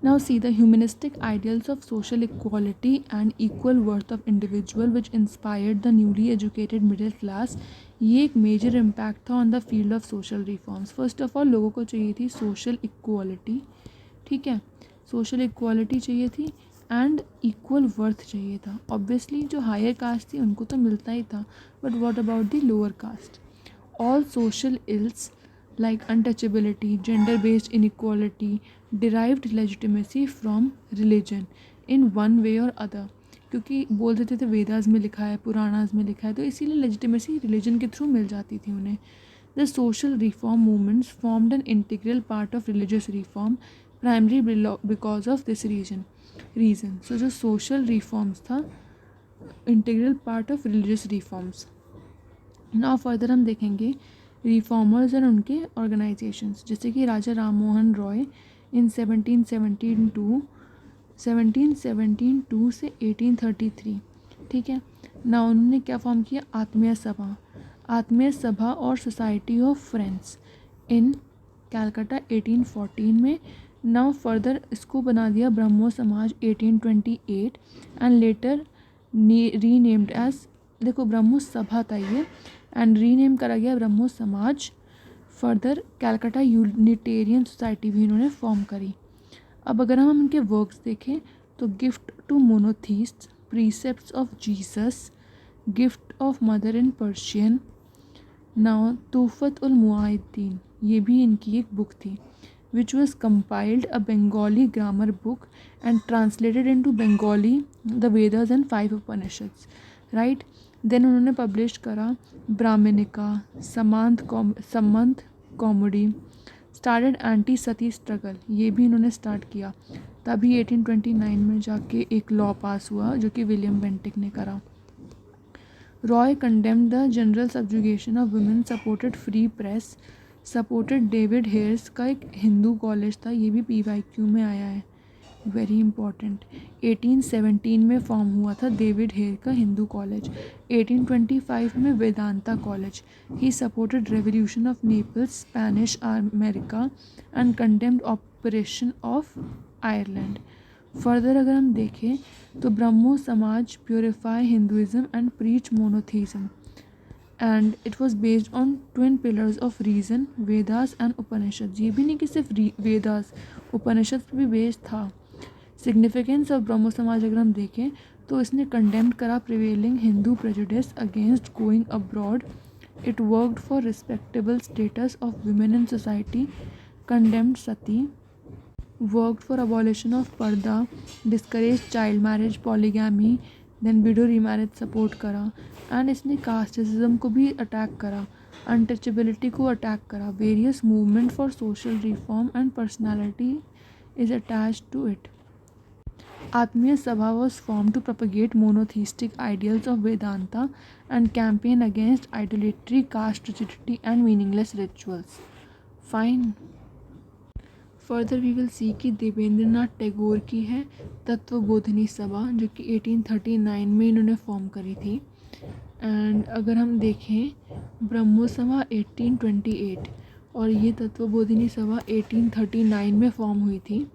Now see the humanistic ideals of social equality and equal worth of individual which inspired the newly educated middle class. ये एक major impact था on the field of social reforms. First of all लोगों को चाहिए थी social equality. ठीक है, social equality चाहिए थी एंड इक्वल वर्थ चाहिए था. ऑब्वियसली जो हायर कास्ट थी उनको तो मिलता ही था, but what about the lower caste? All social ills like untouchability, gender-based inequality derived legitimacy from religion in one way or other. क्योंकि बोल देते थे वेदास में लिखा है, पुराणास में लिखा है, तो इसीलिए लेजिटिमेसी रिलीजन के थ्रू मिल जाती थी उन्हें. The social reform movements formed an integral part of religious reform primary because of this reason. So जो सोशल रिफॉर्म्स था integral part of religious reforms. Now further हम देखेंगे रिफॉर्मर्स और उनके ऑर्गेनाइजेशंस, जैसे कि राजा राम मोहन रॉय इन 1772 से 1833. ठीक है ना, उन्होंने क्या फॉर्म किया? आत्मीय सभा और सोसाइटी ऑफ फ्रेंड्स इन कैलकाटा 1814 में. नाउ फर्दर इसको बना दिया ब्रह्मो समाज 1828 एंड लेटर रीनेम्ड एज, देखो ब्रह्मो सभा था ये एंड रीनेम करा गया ब्रह्मो समाज. फर्दर कैलकाटा यूनिटेरियन सोसाइटी भी इन्होंने फॉर्म करी. अब अगर हम इनके वर्क्स देखें तो gift to monotheist, precepts of Jesus, gift of mother in Persian. Now Tuhfat ul Muwahhidin, ये भी इनकी एक बुक थी which was compiled a Bengali grammar book and translated into Bengali the Vedas and 5 Upanishads, right? Then उन्होंने publish करा ब्राह्मणिका, संबंध comedy, started anti सती struggle, ये भी इन्होंने स्टार्ट किया. तभी 1829 में जाके एक लॉ पास हुआ जो कि विलियम बेंटिक ने करा. Roy condemned the general subjugation of women, supported free press, supported David hairs का एक हिंदू कॉलेज था, ये भी PYQ में आया है, वेरी इंपॉर्टेंट. 1817 में फॉर्म हुआ था डेविड हेयर का हिंदू कॉलेज. 1825 में Vedanta college. He supported revolution of Naples, Spanish America and condemned operation of Ireland. Further अगर हम देखें तो Brahmo Samaj purify Hinduism and preach monotheism and it was based on twin pillars of reason, Vedas and Upanishad. ये भी नहीं कि सिर्फ वेदास, उपनिषद भी बेस्ड था. सिग्निफिकेंस ऑफ ब्रह्मो समाज अगर हम देखें तो इसने कंडेम्ड करा prevailing Hindu prejudice against going abroad. It worked for respectable status of women in society, condemned sati, worked for abolition of purdah, discourage child marriage, polygamy, then widow remarriage support करा. And इसने casteism को भी अटैक करा, untouchability को attack करा. Various movement for social reform and personality is attached to it. Atmiya Sabha was formed to propagate monotheistic ideals of Vedanta and campaign against idolatry, caste rigidity and meaningless rituals. Fine. Further we will see कि देवेंद्रनाथ टैगोर की है तत्वबोधिनी सभा जो कि 1839 में इन्होंने form करी थी. एंड अगर हम देखें ब्रह्मो सभा 1828 और ये तत्वबोधिनी सभा 1839 में फॉर्म हुई थी.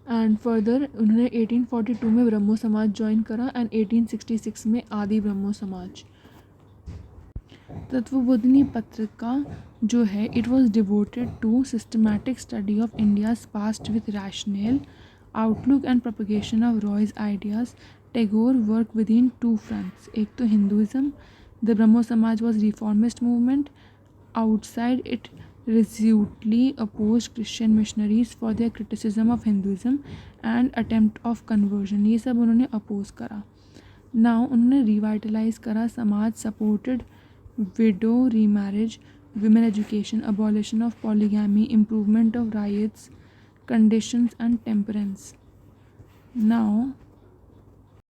एंड फर्दर उन्होंने 1842 में ब्रह्मो समाज ज्वाइन करा एंड 1866 में आदि ब्रह्मो समाज. तत्वबोधिनी पत्रिका जो है it was devoted to systematic study of India's past with rational outlook and propagation of Roy's ideas. Tagore work with in 2 fronts. एक तो Hinduism, the Brahmo Samaj was reformist movement. Outside it resolutely opposed Christian missionaries for their criticism of Hinduism and attempt of conversion. ये सब उन्होंने oppose करा. Now उन्होंने revitalise करा समाज, supported window remarriage, women education, abolition of polygamy, improvement of riots, conditions and temperance. Now